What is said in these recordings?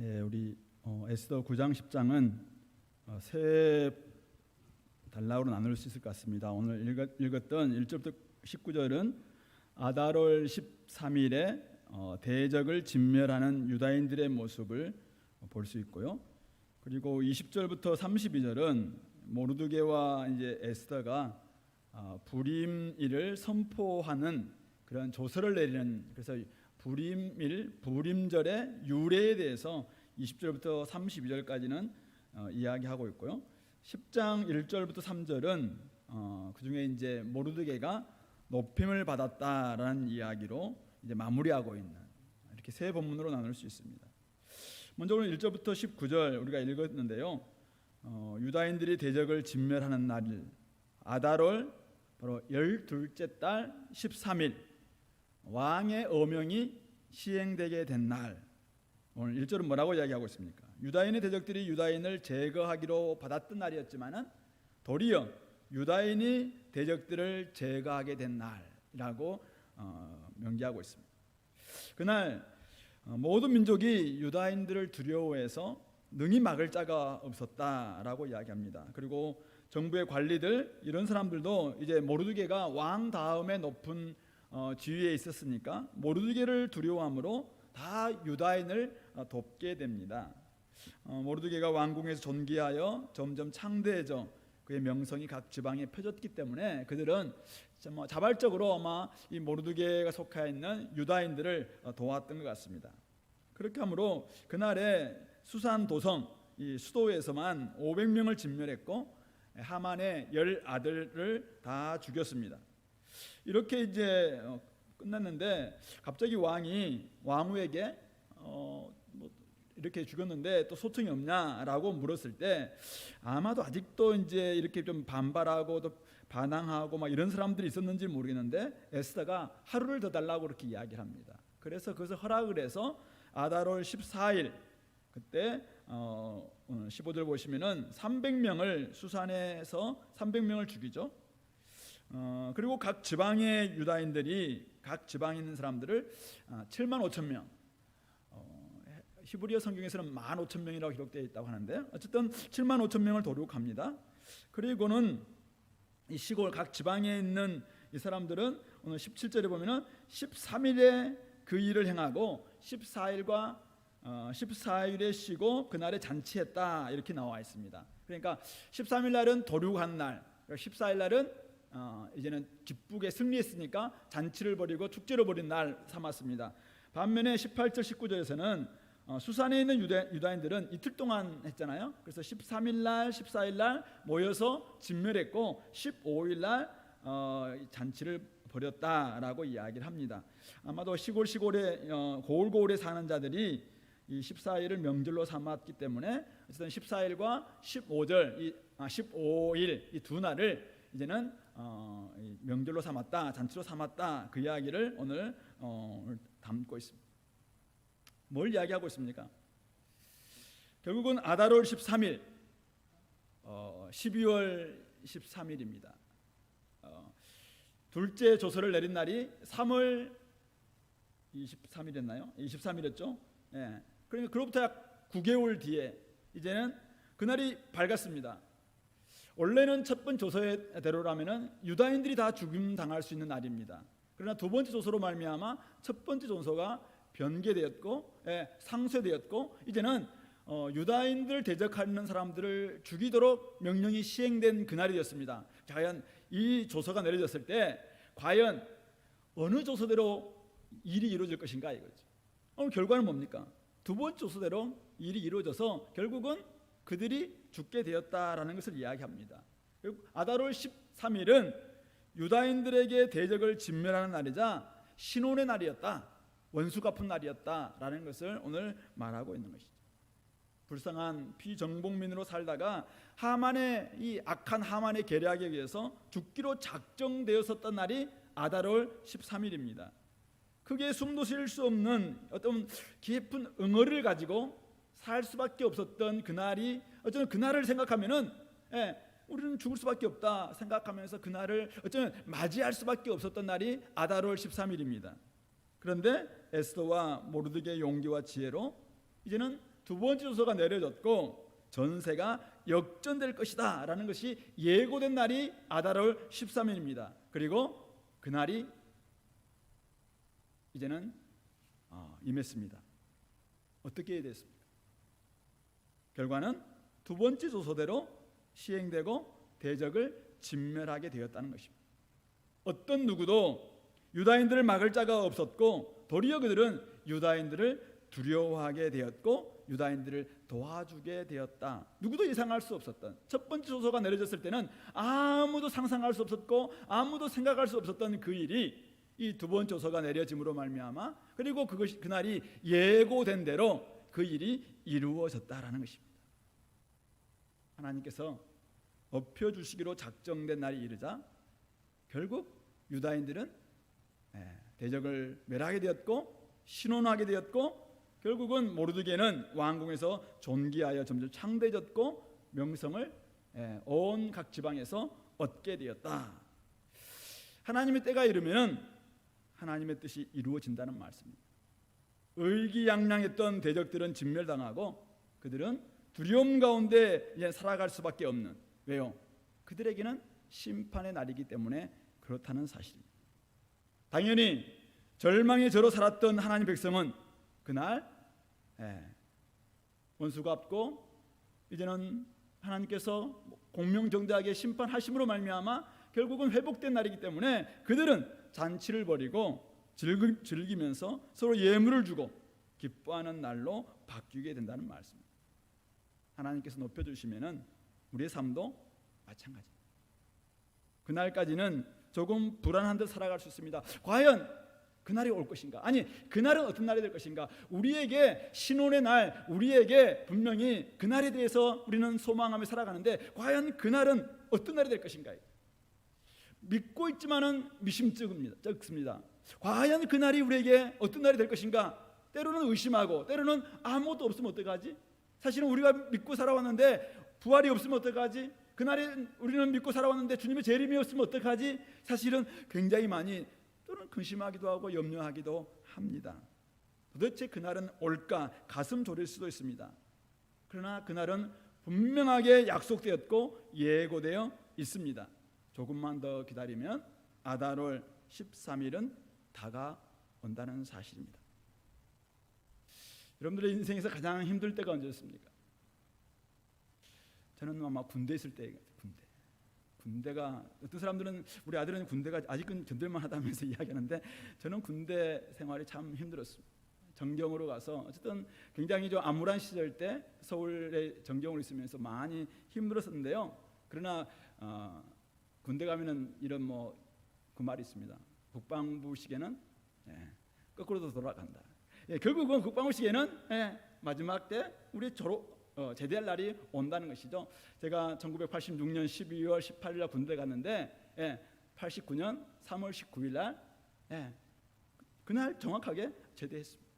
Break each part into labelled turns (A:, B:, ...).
A: 예, 우리 에스더 9장 10장은 세 단락으로 나눌 수 있을 것 같습니다. 오늘 읽었던 1절부터 19절은 아달월 13일에 대적을 진멸하는 유다인들의 모습을 볼 수 있고요. 그리고 20절부터 32절은 모르드게와 이제 에스더가 불임일을 선포하는 그런 조서를 내리는, 그래서 불임일, 불임절의 유래에 대해서 20절부터 32절까지는 이야기하고 있고요. 10장 1절부터 3절은 그 중에 이제 모르드게가 높임을 받았다라는 이야기로 이제 마무리하고 있는, 이렇게 세 본문으로 나눌 수 있습니다. 먼저 오늘 1절부터 19절 우리가 읽었는데요. 유다인들이 대적을 진멸하는 날 아달월 바로 12째 달 13일 왕의 어명이 시행되게 된 날. 오늘 1절은 뭐라고 이야기하고 있습니까? 유다인의 대적들이 유다인을 제거하기로 받았던 날이었지만은 도리어 유다인이 대적들을 제거하게 된 날이라고 명기하고 있습니다. 그날 모든 민족이 유다인들을 두려워해서 능히 막을 자가 없었다라고 이야기합니다. 그리고 정부의 관리들, 이런 사람들도 이제 모르드게가 왕 다음에 높은 지위에 있었으니까 모르드게를 두려워함으로 다 유다인을 돕게 됩니다. 모르드게가 왕궁에서 존귀하여 점점 창대해져 그의 명성이 각 지방에 펴졌기 때문에 그들은 자발적으로 아마 이 모르드게가 속해 있는 유다인들을 도왔던 것 같습니다. 그렇게 함으로 그날에 수산 도성 이 수도에서만 500명을 진멸했고 하만의 10아들을 다 죽였습니다. 이렇게 이제 끝났는데 갑자기 왕이 왕후에게 이렇게 죽였는데 또 소통이 없냐라고 물었을 때 아마도 아직도 이제 이렇게 좀 반발하고 또 반항하고 막 이런 사람들이 있었는지 모르겠는데 에스더가 하루를 더 달라고 그렇게 이야기를 합니다. 그래서 그것을 허락을 해서 아달월 14일 그때 15절 보시면은 300명을 수산에서 300명을 죽이죠. 그리고 각 지방의 유다인들이 각 지방에 있는 사람들을 7만 5천 명, 히브리어 성경에서는 15,000명이라고 기록되어 있다고 하는데 어쨌든 7만 5천 명을 도륙합니다. 그리고는 이 시골 각 지방에 있는 이 사람들은 오늘 17절에 보면은 13일에 그 일을 행하고 14일에 쉬고 그날에 잔치했다 이렇게 나와 있습니다. 그러니까 13일 날은 도륙한 날, 14일 날은 이제는 기쁘게 승리했으니까 잔치를 벌이고 축제를 벌인 날 삼았습니다. 반면에 18절 19절에서는 수산에 있는 유다인들은 이틀 동안 했잖아요. 그래서 13일 날 14일 날 모여서 진멸했고 15일 날 잔치를 벌였다라고 이야기를 합니다. 아마도 시골에 고을고을에 사는 자들이 이 14일을 명절로 삼았기 때문에 어쨌든 14일과 15일 이 두 날을 이제는 명절로 삼았다, 잔치로 삼았다, 그 이야기를 오늘 담고 있습니다. 뭘 이야기하고 있습니까? 결국은 아달월 13일 12월 13일입니다. 둘째 조서를 내린 날이 3월 23일이었나요? 23일이었죠? 예. 그러니까 그로부터 약 9개월 뒤에 이제는 그날이 밝았습니다. 원래는 첫 번째 조서대로라면은 유다인들이 다 죽임 당할 수 있는 날입니다. 그러나 두 번째 조서로 말미암아 첫 번째 조서가 변개되었고 상쇄되었고 이제는 유다인들 대적하는 사람들을 죽이도록 명령이 시행된 그날이 되었습니다. 과연 이 조서가 내려졌을 때 과연 어느 조서대로 일이 이루어질 것인가 이거죠. 결과는 뭡니까? 두 번째 조서대로 일이 이루어져서 결국은 그들이 죽게 되었다라는 것을 이야기합니다. 아달월 13일은 유다인들에게 대적을 진멸하는 날이자 신혼의 날이었다, 원수 갚은 날이었다라는 것을 오늘 말하고 있는 것이죠. 불쌍한 피정복민으로 살다가 이 악한 하만의 계략에 의해서 죽기로 작정되었었던 날이 아달월 13일입니다. 크게 숨도 쉴 수 없는 어떤 깊은 응어리를 가지고 살 수밖에 없었던 그날이 어쩌면 그날을 생각하면은 우리는 죽을 수밖에 없다 생각하면서 그날을 어쩌면 맞이할 수밖에 없었던 날이 아달월 13일입니다. 그런데 에스더와 모르드게의 용기와 지혜로 이제는 두 번째 조서가 내려졌고 전세가 역전될 것이다 라는 것이 예고된 날이 아달월 13일입니다. 그리고 그날이 이제는 임했습니다. 어떻게 됐습니까? 결과는 두 번째 조서대로 시행되고 대적을 진멸하게 되었다는 것입니다. 어떤 누구도 유다인들을 막을 자가 없었고 도리어 그들은 유다인들을 두려워하게 되었고 유다인들을 도와주게 되었다. 누구도 예상할 수 없었던 첫 번째 조서가 내려졌을 때는 아무도 상상할 수 없었고 아무도 생각할 수 없었던 그 일이 이 두 번째 조서가 내려짐으로 말미암아 그리고 그날이 예고된 대로 그 일이 이루어졌다라는 것입니다. 하나님께서 엎혀주시기로 작정된 날이 이르자 결국 유다인들은 대적을 멸하게 되었고 신원하게 되었고 결국은 모르드게는 왕궁에서 존귀하여 점점 창대해졌고 명성을 온 각 지방에서 얻게 되었다. 하나님의 때가 이르면 하나님의 뜻이 이루어진다는 말씀입니다. 의기양양했던 대적들은 진멸당하고 그들은 두려움 가운데 이제 살아갈 수밖에 없는, 왜요? 그들에게는 심판의 날이기 때문에 그렇다는 사실입니다. 당연히 절망의 저로 살았던 하나님 백성은 그날 원수가 없고 이제는 하나님께서 공명정대하게 심판하심으로 말미암아 결국은 회복된 날이기 때문에 그들은 잔치를 벌이고 즐기면서 서로 예물을 주고 기뻐하는 날로 바뀌게 된다는 말씀입니다. 하나님께서 높여주시면은 우리의 삶도 마찬가지입니다. 그날까지는 조금 불안한 듯 살아갈 수 있습니다. 과연 그날이 올 것인가? 아니, 그날은 어떤 날이 될 것인가? 우리에게 신혼의 날, 우리에게 분명히 그날에 대해서 우리는 소망하며 살아가는데 과연 그날은 어떤 날이 될 것인가? 믿고 있지만은 미심쩍습니다. 과연 그날이 우리에게 어떤 날이 될 것인가? 때로는 의심하고 때로는 아무것도 없으면 어떡하지? 사실은 우리가 믿고 살아왔는데 부활이 없으면 어떡하지? 그날에 우리는 믿고 살아왔는데 주님의 재림이 없으면 어떡하지? 사실은 굉장히 많이 또는 근심하기도 하고 염려하기도 합니다. 도대체 그날은 올까 가슴 졸일 수도 있습니다. 그러나 그날은 분명하게 약속되었고 예고되어 있습니다. 조금만 더 기다리면 아달월 13일은 다가온다는 사실입니다. 여러분들의 인생에서 가장 힘들 때가 언제였습니까? 저는 아마 군대 있을 때, 군대가 어떤 사람들은 우리 아들은 군대가 아직은 견딜만 하다면서 이야기하는데 저는 군대 생활이 참 힘들었습니다. 정경으로 가서 어쨌든 굉장히 좀 암울한 시절 때 서울에 정경으로 있으면서 많이 힘들었었는데요. 그러나 군대 가면은 이런 그 말이 있습니다. 국방부 시계는 거꾸로도 돌아간다. 결국은 국방부 시계는 마지막 때 우리 제대할 날이 온다는 것이죠. 제가 1986년 12월 18일 날 군대 갔는데 89년 3월 19일 날 그날 정확하게 제대했습니다.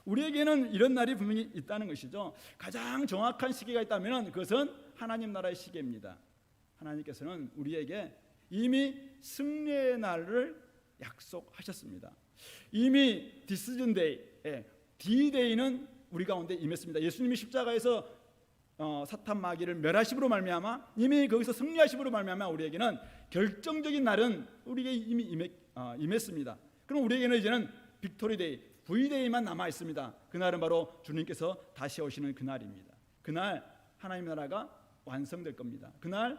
A: 우리에게는 이런 날이 분명히 있다는 것이죠. 가장 정확한 시기가 있다면 그것은 하나님 나라의 시기입니다. 하나님께서는 우리에게 이미 승리의 날을 약속하셨습니다. 이미 디시전 데이, D-Day는 우리 가운데 임했습니다. 예수님이 십자가에서 사탄 마귀를 멸하심으로 말미암아 이미 거기서 승리하심으로 말미암아 우리에게는 결정적인 날은 우리에게 이미 임했습니다. 그럼 우리에게는 이제는 빅토리 데이, V-Day만 남아 있습니다. 그날은 바로 주님께서 다시 오시는 그날입니다. 그날 하나님 나라가 완성될 겁니다. 그날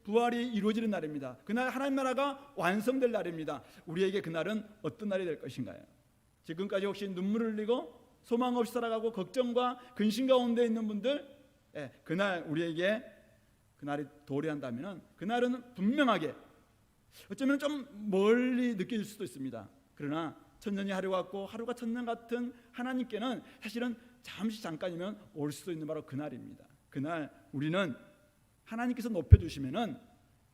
A: 부활이 이루어지는 날입니다. 그날 하나님 나라가 완성될 날입니다. 우리에게 그날은 어떤 날이 될 것인가요? 지금까지 혹시 눈물을 흘리고 소망 없이 살아가고 걱정과 근심 가운데 있는 분들, 그날 우리에게 그날이 도래한다면 그날은 분명하게 어쩌면 좀 멀리 느껴질 수도 있습니다. 그러나 천년이 하루 같고 하루가 천년 같은 하나님께는 사실은 잠깐이면 올 수도 있는 바로 그날입니다. 그날 우리는 하나님께서 높여주시면은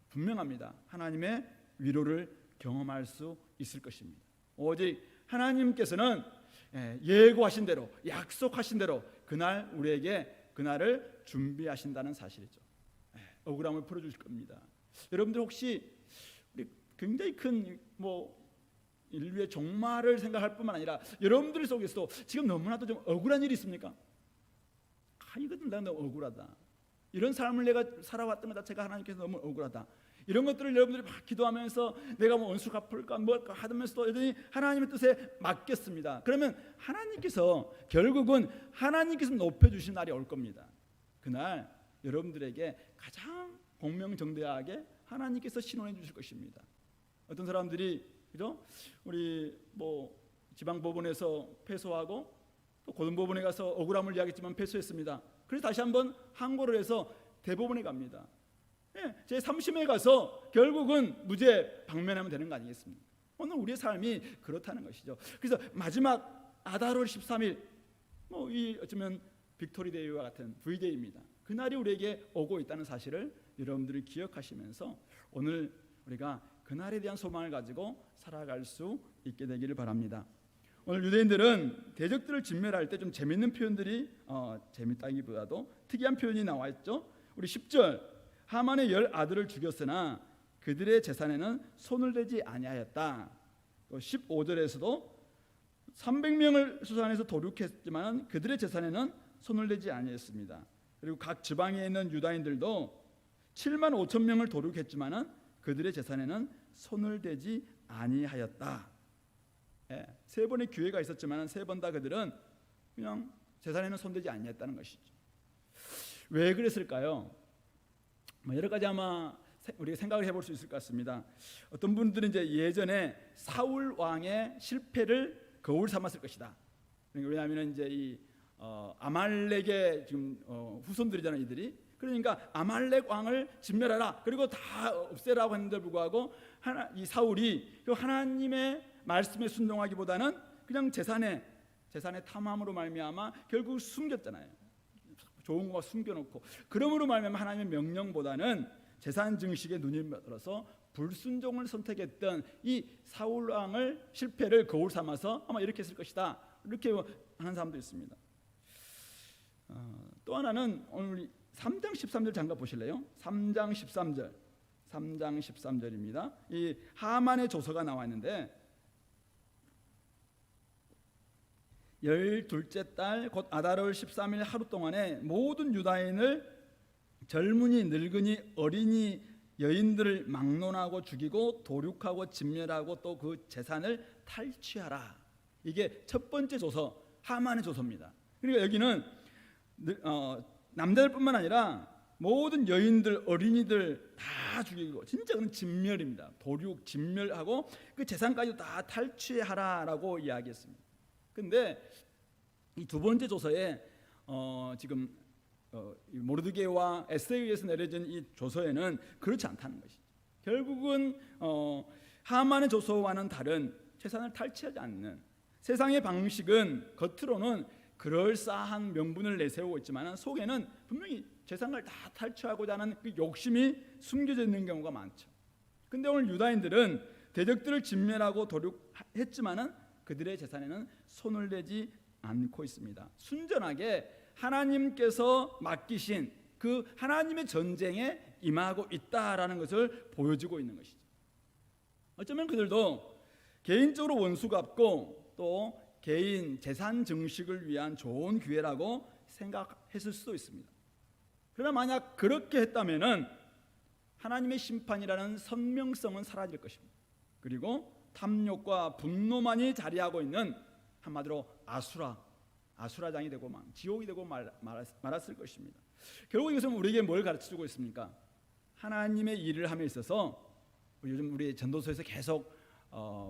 A: 분명합니다. 하나님의 위로를 경험할 수 있을 것입니다. 오직 하나님께서는 예고하신 대로 약속하신 대로 그날 우리에게 그날을 준비하신다는 사실이죠. 억울함을 풀어주실 겁니다. 여러분들 혹시 우리 굉장히 큰 인류의 종말을 생각할 뿐만 아니라 여러분들 속에서도 지금 너무나도 좀 억울한 일이 있습니까? 이것은 내가 너무 억울하다. 이런 삶을 내가 살아왔던 것 자체가 하나님께서 너무 억울하다. 이런 것들을 여러분들이 막 기도하면서 내가 뭐 원수 갚을까 뭘까 하면서도 여전히 하나님의 뜻에 맡겼습니다. 그러면 하나님께서 결국은 하나님께서 높여주신 날이 올 겁니다. 그날 여러분들에게 가장 공명정대하게 하나님께서 신원해 주실 것입니다. 어떤 사람들이 그죠? 우리 뭐 지방법원에서 패소하고 또 고등법원에 가서 억울함을 이야기했지만 패소했습니다. 그래서 다시 한번 항고를 해서 대법원에 갑니다. 제 3심에 가서 결국은 무죄 방면하면 되는 거 아니겠습니까? 오늘 우리의 삶이 그렇다는 것이죠. 그래서 마지막 아달월 13일 뭐 이 어쩌면 빅토리데이와 같은 V데이입니다. 그날이 우리에게 오고 있다는 사실을 여러분들이 기억하시면서 오늘 우리가 그날에 대한 소망을 가지고 살아갈 수 있게 되기를 바랍니다. 오늘 유대인들은 대적들을 진멸할 때 좀 재밌는 표현들이 재밌다기보다도 특이한 표현이 나와 있죠. 우리 10절 하만의 10 아들을 죽였으나 그들의 재산에는 손을 대지 아니하였다. 또 15절에서도 300명을 수산해서 도륙했지만 그들의 재산에는 손을 대지 아니했습니다. 그리고 각 지방에 있는 유다인들도 7만 5천 명을 도륙했지만 그들의 재산에는 손을 대지 아니하였다. 세 번의 기회가 있었지만 세 번 다 그들은 그냥 재산에는 손대지 아니했다는 것이죠. 왜 그랬을까요? 여러 가지 아마 우리가 생각을 해볼 수 있을 것 같습니다. 어떤 분들은 이제 예전에 사울 왕의 실패를 거울 삼았을 것이다. 왜냐하면 이제 이 아말렉의 지금 후손들이잖아요, 이들이. 그러니까 아말렉 왕을 진멸하라. 그리고 다 없애라고 했는데 불구하고 이 사울이 하나님의 말씀에 순종하기보다는 그냥 재산의 탐함으로 말미암아 결국 숨겼잖아요. 좋은 거 숨겨놓고 그러므로 말미암아 하나님의 명령보다는 재산 증식에 눈이 멀어서 불순종을 선택했던 이 사울 왕을 실패를 거울 삼아서 아마 이렇게 했을 것이다. 이렇게 하는 사람도 있습니다. 또 하나는 오늘 3장 13절 잠깐 보실래요? 3장 13절입니다. 이 하만의 조서가 나와 있는데 12째 달 곧 아달월 13일 하루 동안에 모든 유다인을 젊은이, 늙은이, 어린이, 여인들을 막론하고 죽이고 도륙하고 진멸하고 또 그 재산을 탈취하라. 이게 첫 번째 조서, 하만의 조서입니다. 그러니까 여기는 남자들뿐만 아니라 모든 여인들, 어린이들 다 죽이고 진짜 그런 진멸입니다. 도륙, 진멸하고 그 재산까지 다 탈취하라라고 이야기했습니다. 근데 이 두 번째 조서에 지금 모르드게와 에스더에 의해서 내려진 이 조서에는 그렇지 않다는 것이죠. 결국은 하만의 조서와는 다른 재산을 탈취하지 않는 세상의 방식은 겉으로는 그럴싸한 명분을 내세우고 있지만 속에는 분명히 재산을 다 탈취하고자 하는 그 욕심이 숨겨져 있는 경우가 많죠. 근데 오늘 유다인들은 대적들을 진멸하고 도륙했지만 그들의 재산에는 손을 대지 않고 있습니다. 순전하게 하나님께서 맡기신 그 하나님의 전쟁에 임하고 있다라는 것을 보여주고 있는 것이죠. 어쩌면 그들도 개인적으로 원수 갚고 또 개인 재산 증식을 위한 좋은 기회라고 생각했을 수도 있습니다. 그러나 만약 그렇게 했다면은 하나님의 심판이라는 선명성은 사라질 것입니다. 그리고 탐욕과 분노만이 자리하고 있는 한마디로 아수라장이 되고 지옥이 되고 말았을 것입니다. 결국 이것은 우리에게 뭘 가르쳐주고 있습니까? 하나님의 일을 함에 있어서 요즘 우리 전도서에서 계속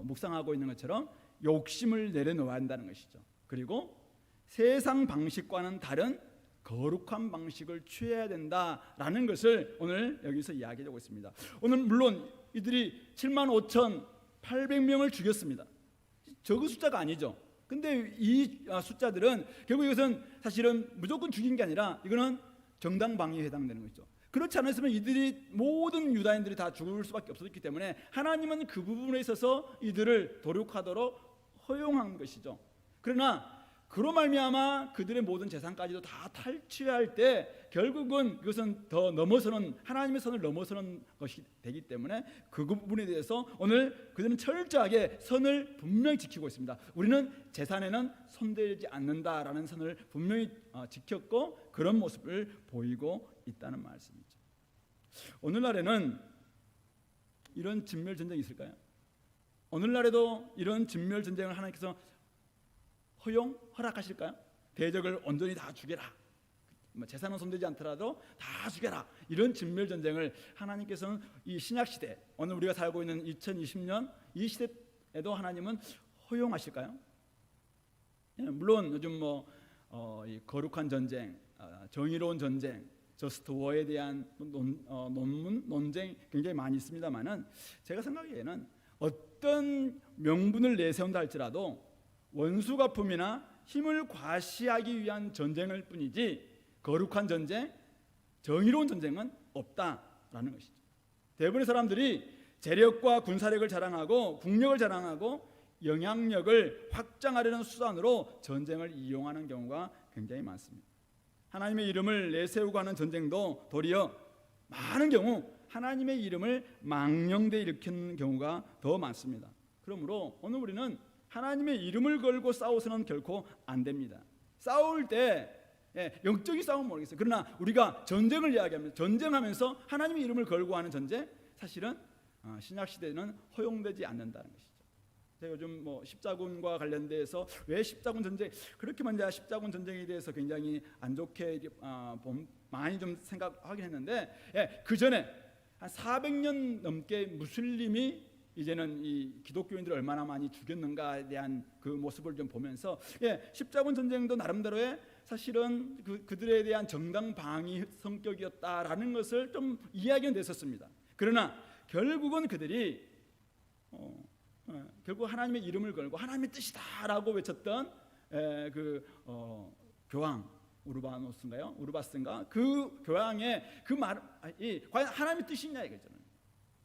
A: 묵상하고 있는 것처럼 욕심을 내려놓아야 한다는 것이죠. 그리고 세상 방식과는 다른 거룩한 방식을 취해야 된다라는 것을 오늘 여기서 이야기하고 있습니다. 오늘 물론 이들이 75,800명을 죽였습니다. 적은 숫자가 아니죠. 근데 이 숫자들은 결국 이것은 사실은 무조건 죽인 게 아니라 이거는 정당방위에 해당되는 거죠. 그렇지 않았으면 이들이 모든 유다인들이 다 죽을 수밖에 없었기 때문에 하나님은 그 부분에 있어서 이들을 도륙하도록 허용한 것이죠. 그러나 그로 말미암아 그들의 모든 재산까지도 다 탈취할 때 결국은 그것은 더 넘어서는 하나님의 선을 넘어서는 것이 되기 때문에 그 부분에 대해서 오늘 그들은 철저하게 선을 분명히 지키고 있습니다. 우리는 재산에는 손대지 않는다라는 선을 분명히 지켰고 그런 모습을 보이고 있다는 말씀이죠. 오늘날에는 이런 진멸 전쟁이 있을까요? 오늘날에도 이런 진멸 전쟁을 하나님께서 허락하실까요? 대적을 온전히 다 죽여라, 재산은 손대지 않더라도 다 죽여라, 이런 진멸 전쟁을 하나님께서는 이 신약 시대, 오늘 우리가 살고 있는 2020년 이 시대에도 하나님은 허용하실까요? 물론 요즘 이 거룩한 전쟁, 정의로운 전쟁, 저스트 워에 대한 논쟁 굉장히 많이 있습니다만은 제가 생각하기에는 어떤 명분을 내세운다 할지라도 원수가품이나 힘을 과시하기 위한 전쟁일 뿐이지 거룩한 전쟁, 정의로운 전쟁은 없다라는 것이죠. 대부분의 사람들이 재력과 군사력을 자랑하고 국력을 자랑하고 영향력을 확장하려는 수단으로 전쟁을 이용하는 경우가 굉장히 많습니다. 하나님의 이름을 내세우고 하는 전쟁도 도리어 많은 경우 하나님의 이름을 망령되이 일으키는 경우가 더 많습니다. 그러므로 오늘 우리는 하나님의 이름을 걸고 싸워서는 결코 안 됩니다. 싸울 때 영적인 싸움은 모르겠어요. 그러나 우리가 전쟁을 이야기하면서 전쟁하면서 하나님의 이름을 걸고 하는 전쟁, 사실은 신약 시대에는 허용되지 않는다는 것이죠. 제가 요즘 십자군과 관련돼서 왜 십자군 전쟁 그렇게 먼저 십자군 전쟁에 대해서 굉장히 안 좋게 많이 좀 생각하긴 했는데, 그 전에 한 400년 넘게 무슬림이 이제는 이 기독교인들을 얼마나 많이 죽였는가에 대한 그 모습을 좀 보면서 십자군 전쟁도 나름대로의 사실은 그들에 대한 정당 방위 성격이었다라는 것을 좀 이야기는 됐었습니다. 그러나 결국은 그들이 결국 하나님의 이름을 걸고 하나님의 뜻이다라고 외쳤던 교황 우르바스인가 그 교황의 그 말이 과연 하나님의 뜻이냐 이거잖아요.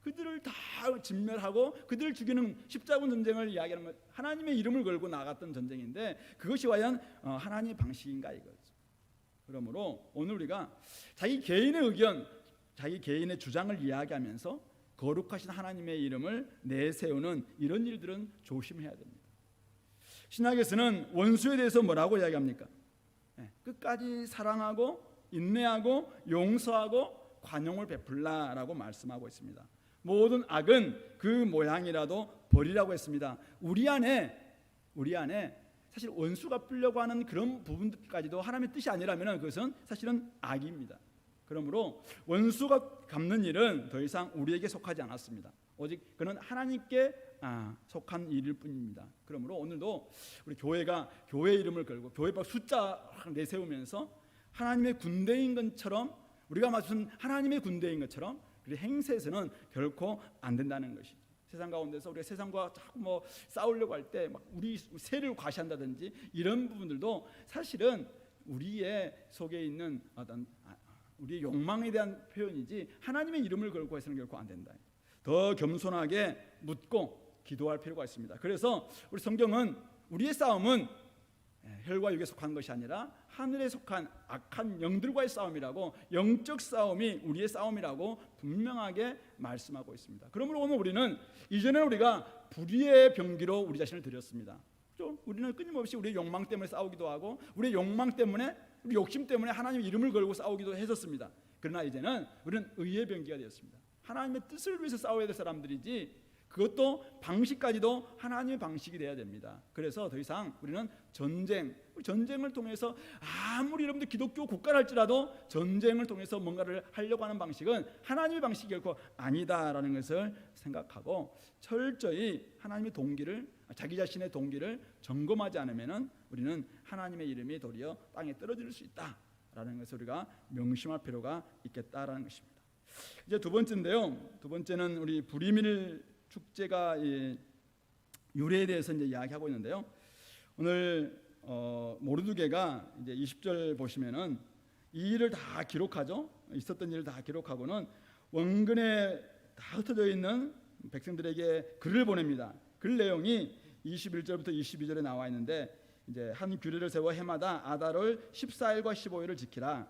A: 그들을 다 진멸하고 그들을 죽이는 십자군 전쟁을 이야기하는 것, 하나님의 이름을 걸고 나갔던 전쟁인데 그것이 과연 하나님의 방식인가 이거죠. 그러므로 오늘 우리가 자기 개인의 의견, 자기 개인의 주장을 이야기하면서 거룩하신 하나님의 이름을 내세우는 이런 일들은 조심해야 됩니다. 신약에서는 원수에 대해서 뭐라고 이야기합니까? 끝까지 사랑하고 인내하고 용서하고 관용을 베풀라라고 말씀하고 있습니다. 모든 악은 그 모양이라도 버리라고 했습니다. 우리 안에 사실 원수가 갚으려고 하는 그런 부분까지도 하나님의 뜻이 아니라면 그것은 사실은 악입니다. 그러므로 원수가 갚는 일은 더 이상 우리에게 속하지 않았습니다. 오직 그는 하나님께 속한 일일 뿐입니다. 그러므로 오늘도 우리 교회가 교회 이름을 걸고 교회 밖 숫자 내세우면서 하나님의 군대인 것처럼, 우리가 무슨 하나님의 군대인 것처럼 우리 행세에서는 결코 안 된다는 것이죠. 세상 가운데서 우리가 세상과 자꾸 싸우려고 할 때 막 우리 세를 과시한다든지 이런 부분들도 사실은 우리의 속에 있는 어떤 우리의 욕망에 대한 표현이지 하나님의 이름을 걸고 해서는 결코 안 된다. 더 겸손하게 묻고 기도할 필요가 있습니다. 그래서 우리 성경은 우리의 싸움은 혈과 육에 속한 것이 아니라 하늘에 속한 악한 영들과의 싸움이라고, 영적 싸움이 우리의 싸움이라고 분명하게 말씀하고 있습니다. 그러므로 오늘 우리는 이전에 우리가 불의의 병기로 우리 자신을 드렸습니다. 우리는 끊임없이 우리의 욕망 때문에 싸우기도 하고 우리의 욕망 때문에, 우리 욕심 때문에 하나님의 이름을 걸고 싸우기도 했었습니다. 그러나 이제는 우리는 의의 병기가 되었습니다. 하나님의 뜻을 위해서 싸워야 될 사람들이지, 그것도 방식까지도 하나님의 방식이 돼야 됩니다. 그래서 더 이상 우리는 전쟁을 통해서, 아무리 여러분들 기독교 국가를 할지라도 전쟁을 통해서 뭔가를 하려고 하는 방식은 하나님의 방식이 결코 아니다라는 것을 생각하고 철저히 하나님의 동기를, 자기 자신의 동기를 점검하지 않으면 우리는 하나님의 이름이 도리어 땅에 떨어질 수 있다라는 것을 우리가 명심할 필요가 있겠다라는 것입니다. 이제 두 번째인데요. 두 번째는 우리 불임일 축제가 유래에 대해서 이제 이야기하고 있는데요. 오늘 모르드게가 이제 20절 보시면은 이 일을 다 기록하죠. 있었던 일을 다 기록하고는 원근에 다 흩어져 있는 백성들에게 글을 보냅니다. 글 내용이 21절부터 22절에 나와 있는데 이제 한 규례를 세워 해마다 아달월 14일과 15일을 지키라.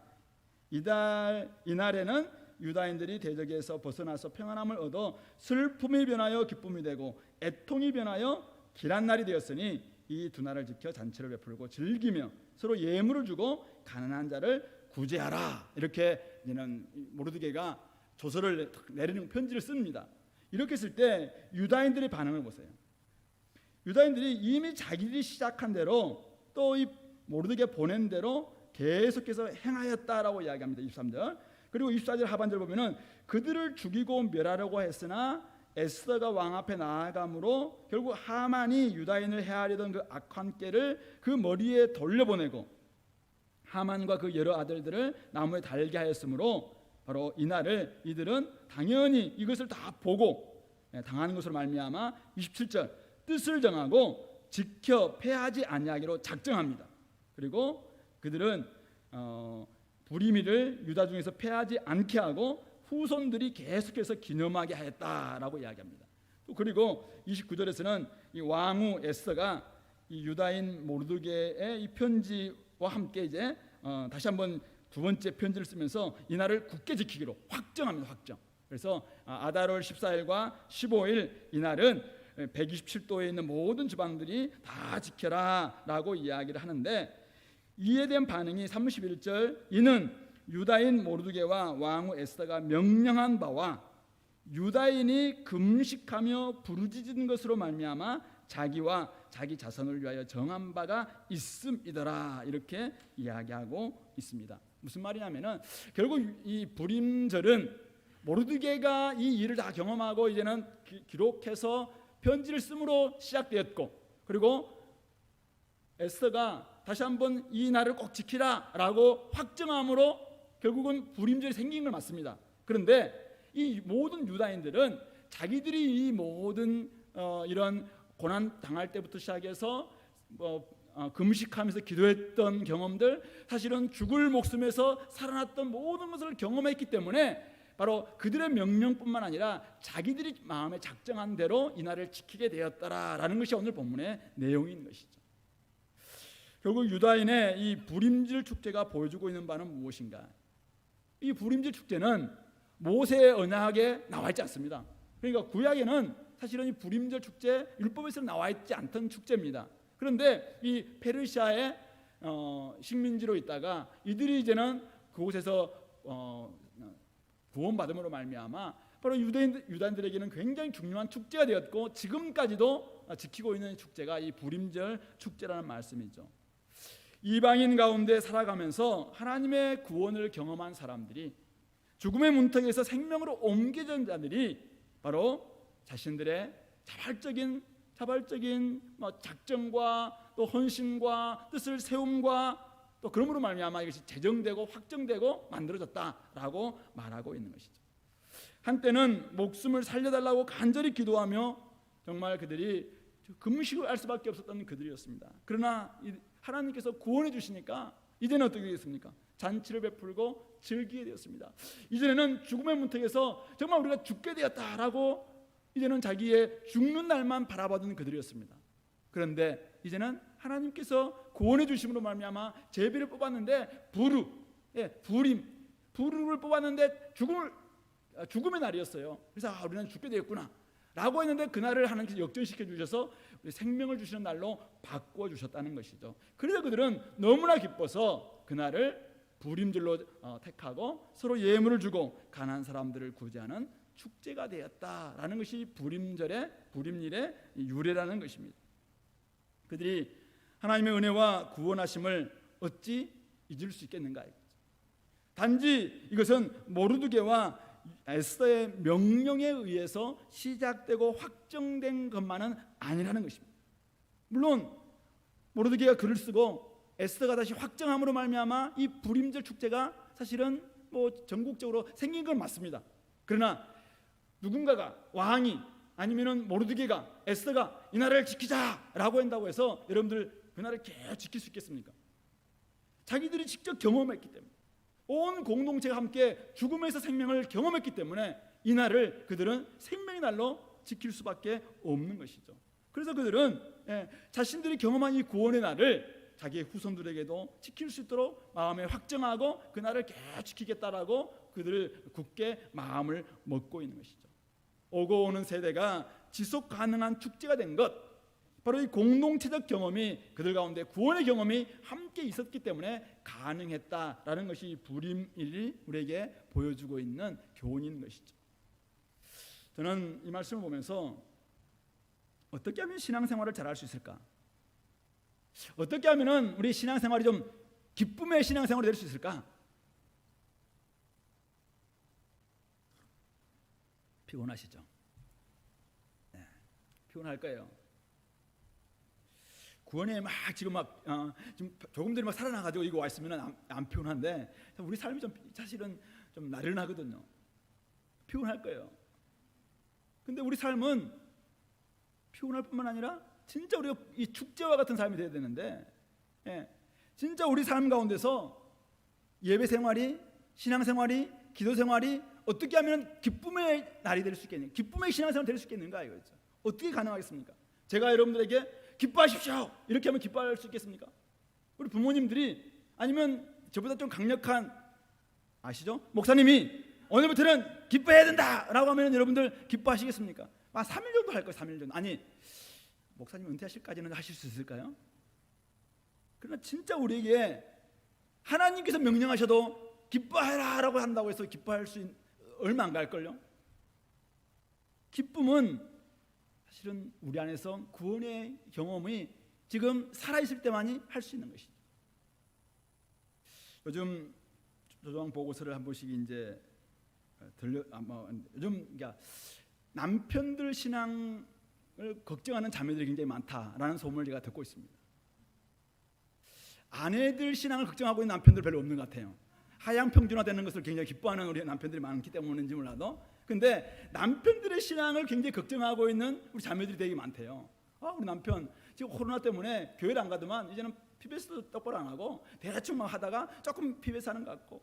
A: 이날에는 유다인들이 대적에서 벗어나서 평안함을 얻어 슬픔이 변하여 기쁨이 되고 애통이 변하여 길한 날이 되었으니 이 두 날을 지켜 잔치를 베풀고 즐기며 서로 예물을 주고 가난한 자를 구제하라. 이렇게 이제는 모르드게가 조서를 내리는 편지를 씁니다. 이렇게 쓸 때 유다인들의 반응을 보세요. 유다인들이 이미 자기들이 시작한 대로 또 이 모르드게 보낸 대로 계속해서 행하였다라고 이야기합니다. 23절. 그리고 24절 하반절 보면은 그들을 죽이고 멸하려고 했으나 에스더가 왕 앞에 나아감으로 결국 하만이 유다인을 해하려던 그 악한 꾀를 그 머리에 돌려보내고 하만과 그 여러 아들들을 나무에 달게 하였으므로 바로 이날을 이들은 당연히 이것을 다 보고 당하는 것으로 말미암아 27절 뜻을 정하고 지켜 패하지 아니하기로 작정합니다. 그리고 그들은 부리미를 유다 중에서 패하지 않게 하고 후손들이 계속해서 기념하게 하였다라고 이야기합니다. 또 그리고 29절에서는 이 왕후 에스더가 이 유다인 모르드게의 이 편지와 함께 이제 다시 한번 두 번째 편지를 쓰면서 이날을 굳게 지키기로 확정합니다. 확정. 그래서 아달월 14일과 15일 이날은 127도에 있는 모든 지방들이 다 지켜라라고 이야기를 하는데 이에 대한 반응이 31절 이는 유다인 모르드게와 왕후 에스더가 명령한 바와 유다인이 금식하며 부르짖은 것으로 말미암아 자기와 자기 자손을 위하여 정한 바가 있음이더라. 이렇게 이야기하고 있습니다. 무슨 말이냐면은 결국 이 부림절은 모르드게가 이 일을 다 경험하고 이제는 기록해서 편지를 쓰므로 시작되었고 그리고 에스더가 다시 한번 이 날을 꼭 지키라라고 확정함으로 결국은 부림절이 생긴 걸 맞습니다. 그런데 이 모든 유다인들은 자기들이 이 모든 이런 고난 당할 때부터 시작해서 금식하면서 기도했던 경험들 사실은 죽을 목숨에서 살아났던 모든 것을 경험했기 때문에 바로 그들의 명령뿐만 아니라 자기들이 마음에 작정한 대로 이 날을 지키게 되었다라는 것이 오늘 본문의 내용인 것이죠. 결국 유다인의 이 부림질 축제가 보여주고 있는 바는 무엇인가? 이 부림질 축제는 모세의 언약에 나와 있지 않습니다. 그러니까 구약에는 사실은 이 부림절 축제 율법에서는 나와 있지 않던 축제입니다. 그런데 이 페르시아의 식민지로 있다가 이들이 이제는 그곳에서 구원받음으로 말미암아 바로 유다인들에게는 굉장히 중요한 축제가 되었고 지금까지도 지키고 있는 축제가 이 부림절 축제라는 말씀이죠. 이방인 가운데 살아가면서 하나님의 구원을 경험한 사람들이 죽음의 문턱에서 생명으로 옮겨진 자들이 바로 자신들의 자발적인 작정과 또 헌신과 뜻을 세움과 또 그러므로 말미암아 이것이 제정되고 확정되고 만들어졌다라고 말하고 있는 것이죠. 한때는 목숨을 살려달라고 간절히 기도하며 정말 그들이 금식을 할 수밖에 없었던 그들이었습니다. 그러나 하나님께서 구원해 주시니까 이제는 어떻게 되겠습니까? 잔치를 베풀고 즐기게 되었습니다. 이전에는 죽음의 문턱에서 정말 우리가 죽게 되었다라고 이제는 자기의 죽는 날만 바라보던 그들이었습니다. 그런데 이제는 하나님께서 구원해 주심으로 말미암아 제비를 뽑았는데 부르를 뽑았는데 죽음의 날이었어요. 그래서 우리는 죽게 되었구나 라고 했는데 그날을 하나님께서 역전시켜 주셔서 생명을 주시는 날로 바꾸어 주셨다는 것이죠. 그래서 그들은 너무나 기뻐서 그날을 부림절로 택하고 서로 예물을 주고 가난한 사람들을 구제하는 축제가 되었다라는 것이 부림일의 유래라는 것입니다. 그들이 하나님의 은혜와 구원하심을 어찌 잊을 수 있겠는가? 단지 이것은 모르드게와 에스더의 명령에 의해서 시작되고 확정된 것만은 아니라는 것입니다. 물론 모르드게가 글을 쓰고 에스더가 다시 확정함으로 말미암아 이 부림절 축제가 사실은 전국적으로 생긴 건 맞습니다. 그러나 누군가가 왕이 아니면은 모르드게가 에스더가 이 나라를 지키자라고 한다고 해서 여러분들 그 나라를 계속 지킬 수 있겠습니까? 자기들이 직접 경험했기 때문에 온 공동체가 함께 죽음에서 생명을 경험했기 때문에 이 날을 그들은 생명의 날로 지킬 수밖에 없는 것이죠. 그래서 그들은 자신들이 경험한 이 구원의 날을 자기의 후손들에게도 지킬 수 있도록 마음에 확정하고 그 날을 계속 지키겠다라고 그들을 굳게 마음을 먹고 있는 것이죠. 오고 오는 세대가 지속 가능한 축제가 된 것, 바로 이 공동체적 경험이 그들 가운데 구원의 경험이 함께 있었기 때문에 가능했다라는 것이 불임일이 우리에게 보여주고 있는 교훈인 것이죠. 저는 이 말씀을 보면서 어떻게 하면 신앙생활을 잘할 수 있을까? 어떻게 하면 우리 신앙생활이 좀 기쁨의 신앙생활이 될 수 있을까? 피곤하시죠? 네, 피곤할 거예요. 구원에 지금 조금들이 살아나가지고 이거 와 있으면 안 피곤한데 우리 삶이 좀 사실은 좀 나른하거든요. 피곤할 거예요. 근데 우리 삶은 피곤할 뿐만 아니라 진짜 우리가 이 축제와 같은 삶이 돼야 되는데, 진짜 우리 삶 가운데서 예배 생활이, 신앙 생활이, 기도 생활이 어떻게 하면 기쁨의 날이 될 수 있겠는가? 기쁨의 신앙생활이 될 수 있겠는가 이거죠. 어떻게 가능하겠습니까? 제가 여러분들에게 기뻐하십시오 이렇게 하면 기뻐할 수 있겠습니까? 우리 부모님들이 아니면 저보다 좀 강력한 아시죠? 목사님이 오늘부터는 기뻐해야 된다라고 하면 여러분들 기뻐하시겠습니까? 3일 정도 할 거예요. 3일 정도. 아니 목사님 은퇴하실까지는 하실 수 있을까요? 그러나 진짜 우리에게 하나님께서 명령하셔도 기뻐해라라고 한다고 해서 기뻐할 수 얼마 안 갈걸요? 기쁨은 사실은 우리 안에서 구원의 경험이 지금 살아있을 때만이 할 수 있는 것이죠. 요즘 조정 보고서를 한 번씩 이제 요즘 그러니까 남편들 신앙을 걱정하는 자매들이 굉장히 많다라는 소문을 제가 듣고 있습니다. 아내들 신앙을 걱정하고 있는 남편들 별로 없는 것 같아요. 하향 평준화되는 것을 굉장히 기뻐하는 우리 남편들이 많기 때문인지 몰라도, 근데 남편들의 신앙을 굉장히 걱정하고 있는 우리 자매들이 되게 많대요. 우리 남편 지금 코로나 때문에 교회를 안 가더만 이제는 PBS도 똑바로 안 하고 대충 하다가 조금 PBS 하는 것 같고,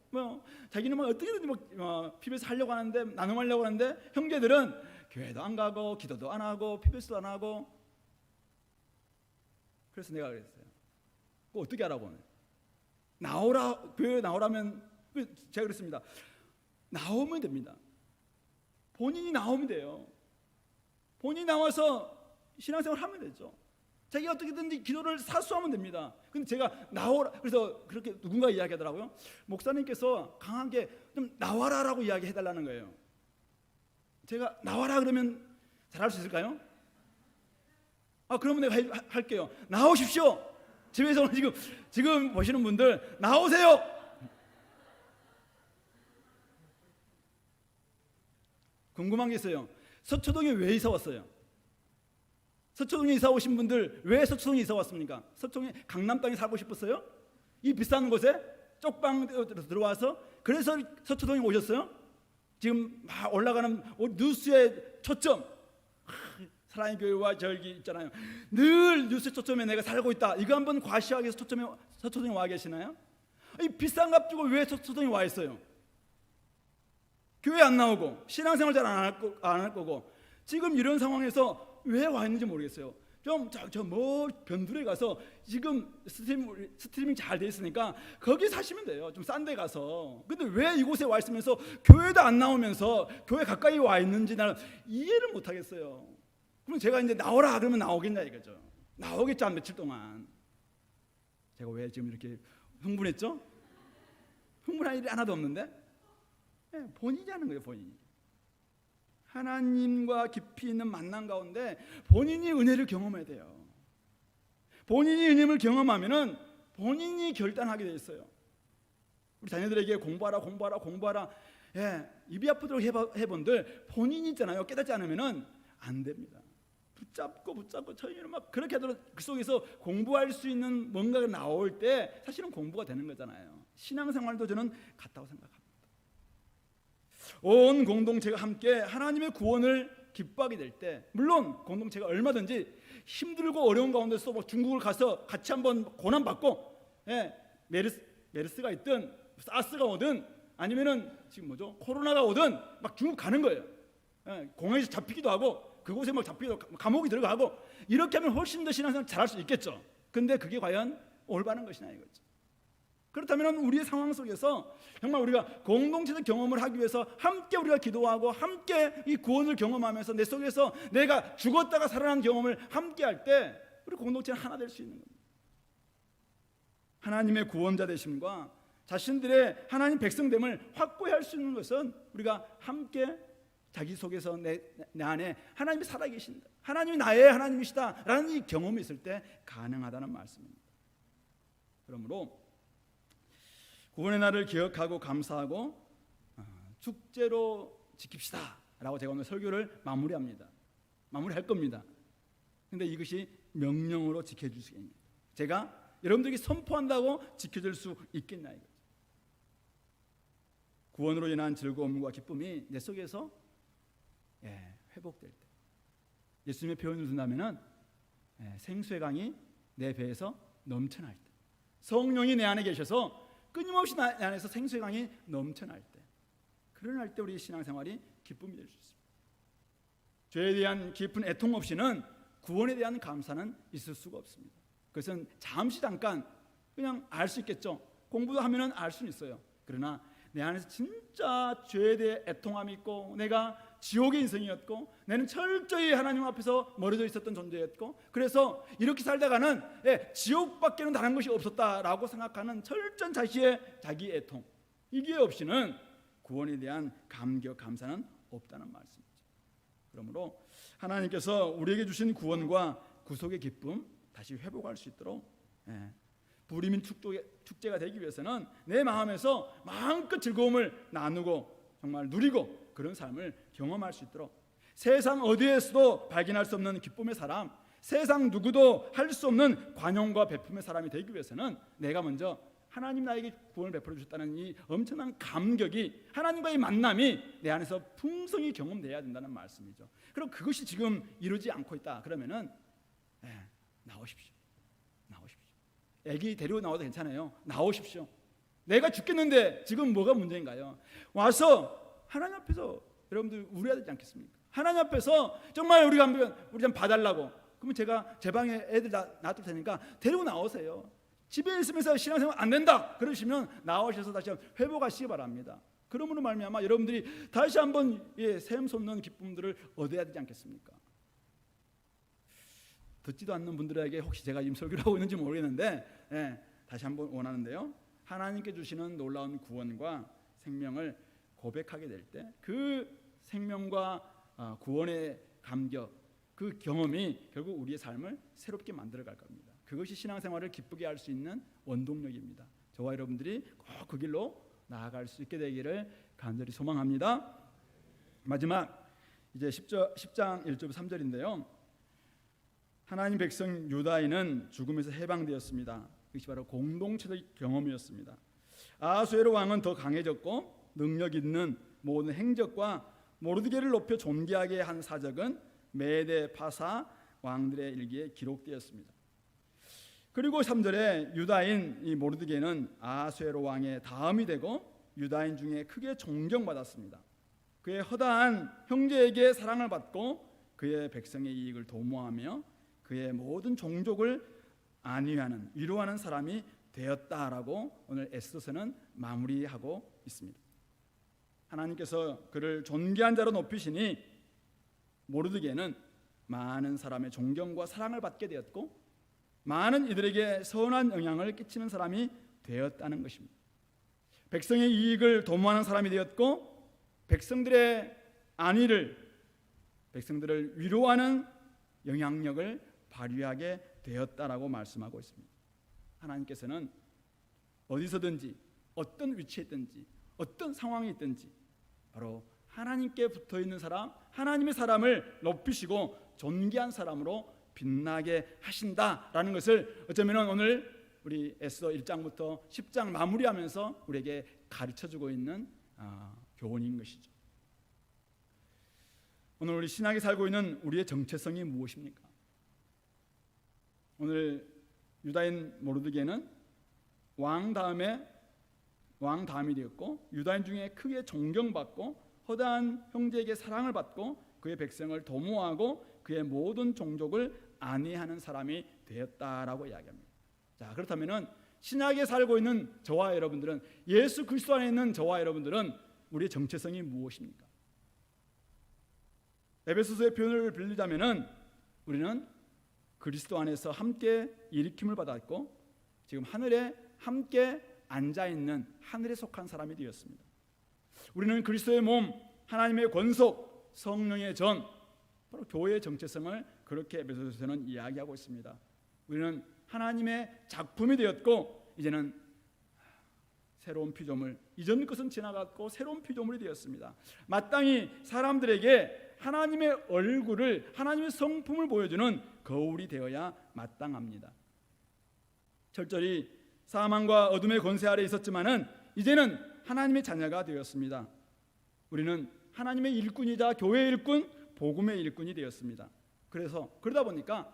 A: 자기는 어떻게든지 PBS 하려고 하는데, 나눔하려고 하는데 형제들은 교회도 안 가고 기도도 안 하고 PBS도 안 하고. 그래서 내가 그랬어요. 그거 어떻게 하라고? 교회 나오라면 제가 그랬습니다. 나오면 됩니다. 본인이 나오면 돼요. 본인이 나와서 신앙생활 하면 되죠. 자기가 어떻게든지 기도를 사수하면 됩니다. 근데 제가 나오라 그래서 그렇게 누군가 이야기하더라고요. 목사님께서 강하게 좀 나와라라고 이야기해달라는 거예요. 제가 나와라 그러면 잘할 수 있을까요? 그러면 내가 할게요. 나오십시오. 집에서 지금 보시는 분들 나오세요. 궁금한 게 있어요. 서초동에 왜 이사 왔어요? 서초동에 이사 오신 분들 왜 서초동에 이사 왔습니까? 서초동에 강남 땅에 살고 싶었어요? 이 비싼 곳에 쪽방 들어와서 그래서 서초동에 오셨어요? 지금 막 올라가는 뉴스의 초점, 사랑의 교회와 절기 있잖아요. 늘 뉴스 초점에 내가 살고 있다. 이거 한번 과시하기 위해서 서초동에 와 계시나요? 이 비싼 값 주고 왜 서초동에 와 있어요? 교회 안 나오고 신앙생활 잘 안 할 거고 지금 이런 상황에서 왜 와 있는지 모르겠어요. 좀 변두리에 가서 지금 스트리밍 잘 돼 있으니까 거기 사시면 돼요. 좀 싼 데 가서. 근데 왜 이곳에 와 있으면서 교회도 안 나오면서 교회 가까이 와 있는지 나는 이해를 못 하겠어요. 그럼 제가 이제 나오라 그러면 나오겠냐 이거죠. 나오겠죠, 한 며칠 동안. 제가 왜 지금 이렇게 흥분했죠? 흥분할 일이 하나도 없는데 본인이 하는 거예요. 본인이 하나님과 깊이 있는 만남 가운데 본인이 은혜를 경험해야 돼요. 본인이 은혜를 경험하면은 본인이 결단하게 돼 있어요. 우리 자녀들에게 공부하라. 입이 아프도록 해본들 본인이 있잖아요. 깨닫지 않으면은 안 됩니다. 붙잡고 저희는 막 그렇게 하도록 그 속에서 공부할 수 있는 뭔가가 나올 때 사실은 공부가 되는 거잖아요. 신앙생활도 저는 같다고 생각합니다. 온 공동체가 함께 하나님의 구원을 기뻐하게 될 때, 물론 공동체가 얼마든지 힘들고 어려운 가운데서 중국을 가서 같이 한번 고난받고, 메르스가 있든 사스가 오든 아니면은 지금 코로나가 오든 막 중국 가는 거예요. 공항에서 잡히기도 하고 그곳에 막 잡히고 감옥이 들어가고 이렇게 하면 훨씬 더 신앙생활 잘할 수 있겠죠. 근데 그게 과연 올바른 것이냐 이거죠. 그렇다면 우리의 상황 속에서 정말 우리가 공동체적 경험을 하기 위해서 함께 우리가 기도하고 함께 이 구원을 경험하면서 내 속에서 내가 죽었다가 살아난 경험을 함께 할 때 우리 공동체는 하나 될 수 있는 겁니다. 하나님의 구원자 되심과 자신들의 하나님 백성됨을 확고히 할 수 있는 것은 우리가 함께 자기 속에서 내 안에 하나님이 살아계신다, 하나님이 나의 하나님이시다 라는 이 경험이 있을 때 가능하다는 말씀입니다. 그러므로 구원의 날을 기억하고 감사하고 축제로 지킵시다 라고 제가 오늘 설교를 마무리할 겁니다. 근데 이것이 명령으로 지켜주시겠냐, 제가 여러분들에게 선포한다고 지켜줄 수 있겠냐 이거죠. 구원으로 인한 즐거움과 기쁨이 내 속에서 회복될 때, 예수님의 표현을 둔다면 생수의 강이 내 배에서 넘쳐날 때, 성령이 내 안에 계셔서 끊임없이 내 안에서 생수의 강이 넘쳐날 때, 그러날 때 우리 신앙생활이 기쁨이 될 수 있습니다. 죄에 대한 깊은 애통 없이는 구원에 대한 감사는 있을 수가 없습니다. 그것은 잠깐 그냥 알 수 있겠죠. 공부도 하면은 알 수는 있어요. 그러나 내 안에서 진짜 죄에 대해 애통함이 있고, 내가 지옥의 인생이었고, 나는 철저히 하나님 앞에서 멀어져 있었던 존재였고, 그래서 이렇게 살다가는 지옥밖에는 다른 것이 없었다라고 생각하는 철저한 자기 애통, 이게 없이는 구원에 대한 감격, 감사는 없다는 말씀이죠. 그러므로 하나님께서 우리에게 주신 구원과 구속의 기쁨 다시 회복할 수 있도록 부리민 축제가 되기 위해서는 내 마음에서 마음껏 즐거움을 나누고 정말 누리고 그런 삶을 경험할 수 있도록, 세상 어디에서도 발견할 수 없는 기쁨의 사람, 세상 누구도 할 수 없는 관용과 베품의 사람이 되기 위해서는 내가 먼저 하나님 나에게 구원을 베풀어 주셨다는 이 엄청난 감격이, 하나님과의 만남이 내 안에서 풍성히 경험돼야 된다는 말씀이죠. 그럼 그것이 지금 이루지 않고 있다 그러면은 나오십시오. 애기 데리고 나와도 괜찮아요. 나오십시오. 내가 죽겠는데 지금 뭐가 문제인가요? 와서 하나님 앞에서 여러분들 울어야 되지 않겠습니까? 하나님 앞에서 정말 우리 좀 봐달라고, 그러면 제가 제 방에 애들 놔둘 테니까 데리고 나오세요. 집에 있으면서 신앙생활 안 된다 그러시면 나오셔서 다시 한번 회복하시기 바랍니다. 그러므로 말미암아 여러분들이 다시 한번 샘솟는 기쁨들을 얻어야 되지 않겠습니까? 듣지도 않는 분들에게 혹시 제가 지금 설교를 하고 있는지 모르겠는데 다시 한번 원하는데요, 하나님께 주시는 놀라운 구원과 생명을 고백하게 될 때 그 생명과 구원의 감격, 그 경험이 결국 우리의 삶을 새롭게 만들어갈 겁니다. 그것이 신앙생활을 기쁘게 할 수 있는 원동력입니다. 저와 여러분들이 꼭 그 길로 나아갈 수 있게 되기를 간절히 소망합니다. 마지막 이제 10장 1절 3절인데요. 하나님 백성 유다인은 죽음에서 해방되었습니다. 이것이 바로 공동체의 경험이었습니다. 아하수에로 왕은 더 강해졌고 능력 있는 모든 행적과 모르드게를 높여 존귀하게 한 사적은 메대 파사 왕들의 일기에 기록되었습니다. 그리고 3절에 유다인 이 모르드게는 아하수에로 왕의 다음이 되고 유다인 중에 크게 존경받았습니다. 그의 허다한 형제에게 사랑을 받고 그의 백성의 이익을 도모하며 그의 모든 종족을 안위하는, 위로하는 사람이 되었다라고 오늘 에스더서는 마무리하고 있습니다. 하나님께서 그를 존귀한 자로 높이시니 모르드게는 많은 사람의 존경과 사랑을 받게 되었고 많은 이들에게 선한 영향을 끼치는 사람이 되었다는 것입니다. 백성의 이익을 도모하는 사람이 되었고 백성들의 안위를, 백성들을 위로하는 영향력을 발휘하게 되었다라고 말씀하고 있습니다. 하나님께서는 어디서든지 어떤 위치에 있든지 어떤 상황이 있든지 바로 하나님께 붙어있는 사람, 하나님의 사람을 높이시고 존귀한 사람으로 빛나게 하신다라는 것을 어쩌면 오늘 우리 에스더 1장부터 10장 마무리하면서 우리에게 가르쳐주고 있는 교훈인 것이죠. 오늘 우리 신약에 살고 있는 우리의 정체성이 무엇입니까? 오늘 유다인 모르드게는 왕 다음이 되었고 유다인 중에 크게 존경받고 허다한 형제에게 사랑을 받고 그의 백성을 도모하고 그의 모든 종족을 안위하는 사람이 되었다라고 이야기합니다. 자, 그렇다면은 신약에 살고 있는 저와 여러분들은, 예수 그리스도 안에 있는 저와 여러분들은 우리의 정체성이 무엇입니까? 에베소서의 표현을 빌리자면은 우리는 그리스도 안에서 함께 일으킴을 받았고 지금 하늘에 함께 앉아있는 하늘에 속한 사람이 되었습니다. 우리는 그리스도의 몸, 하나님의 권속, 성령의 전, 바로 교회의 정체성을 그렇게 에베소서는 이야기하고 있습니다. 우리는 하나님의 작품이 되었고 이제는 새로운 피조물, 이전 것은 지나갔고 새로운 피조물이 되었습니다. 마땅히 사람들에게 하나님의 얼굴을, 하나님의 성품을 보여주는 거울이 되어야 마땅합니다. 철저히 사망과 어둠의 권세 아래 있었지만은 이제는 하나님의 자녀가 되었습니다. 우리는 하나님의 일꾼이자 교회의 일꾼, 복음의 일꾼이 되었습니다. 그러다 보니까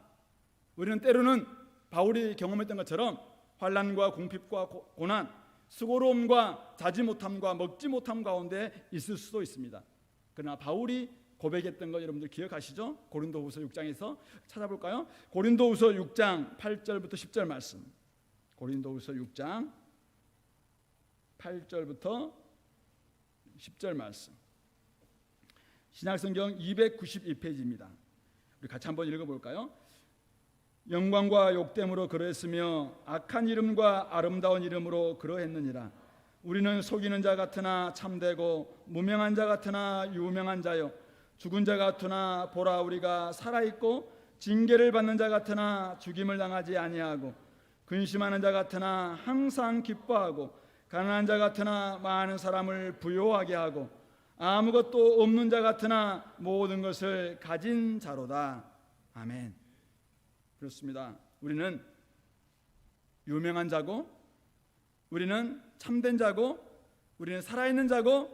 A: 우리는 때로는 바울이 경험했던 것처럼 환난과 궁핍과 고난, 수고로움과 자지 못함과 먹지 못함 가운데 있을 수도 있습니다. 그러나 바울이 고백했던 거 여러분들 기억하시죠? 고린도후서 6장에서 찾아볼까요? 고린도후서 6장 8절부터 10절 말씀. 고린도후서 6장 8절부터 10절 말씀. 신약성경 292페이지입니다. 우리 같이 한번 읽어볼까요? 영광과 욕됨으로 그러했으며 악한 이름과 아름다운 이름으로 그러했느니라. 우리는 속이는 자 같으나 참되고 무명한 자 같으나 유명한 자요, 죽은 자 같으나 보라 우리가 살아있고 징계를 받는 자 같으나 죽임을 당하지 아니하고 근심하는 자 같으나 항상 기뻐하고 가난한 자 같으나 많은 사람을 부요하게 하고 아무것도 없는 자 같으나 모든 것을 가진 자로다. 아멘. 그렇습니다. 우리는 유명한 자고, 우리는 참된 자고, 우리는 살아있는 자고,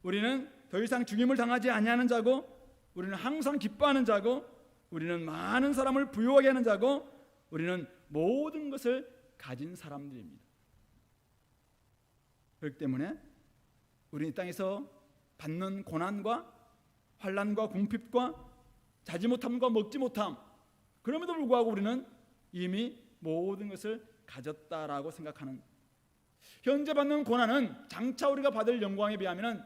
A: 우리는 더 이상 죽임을 당하지 아니하는 자고, 우리는 항상 기뻐하는 자고, 우리는 많은 사람을 부유하게 하는 자고, 우리는 모든 것을 가진 사람들입니다. 그렇기 때문에 우리는 이 땅에서 받는 고난과 환난과 궁핍과 자지 못함과 먹지 못함, 그럼에도 불구하고 우리는 이미 모든 것을 가졌다라고 생각하는, 현재 받는 고난은 장차 우리가 받을 영광에 비하면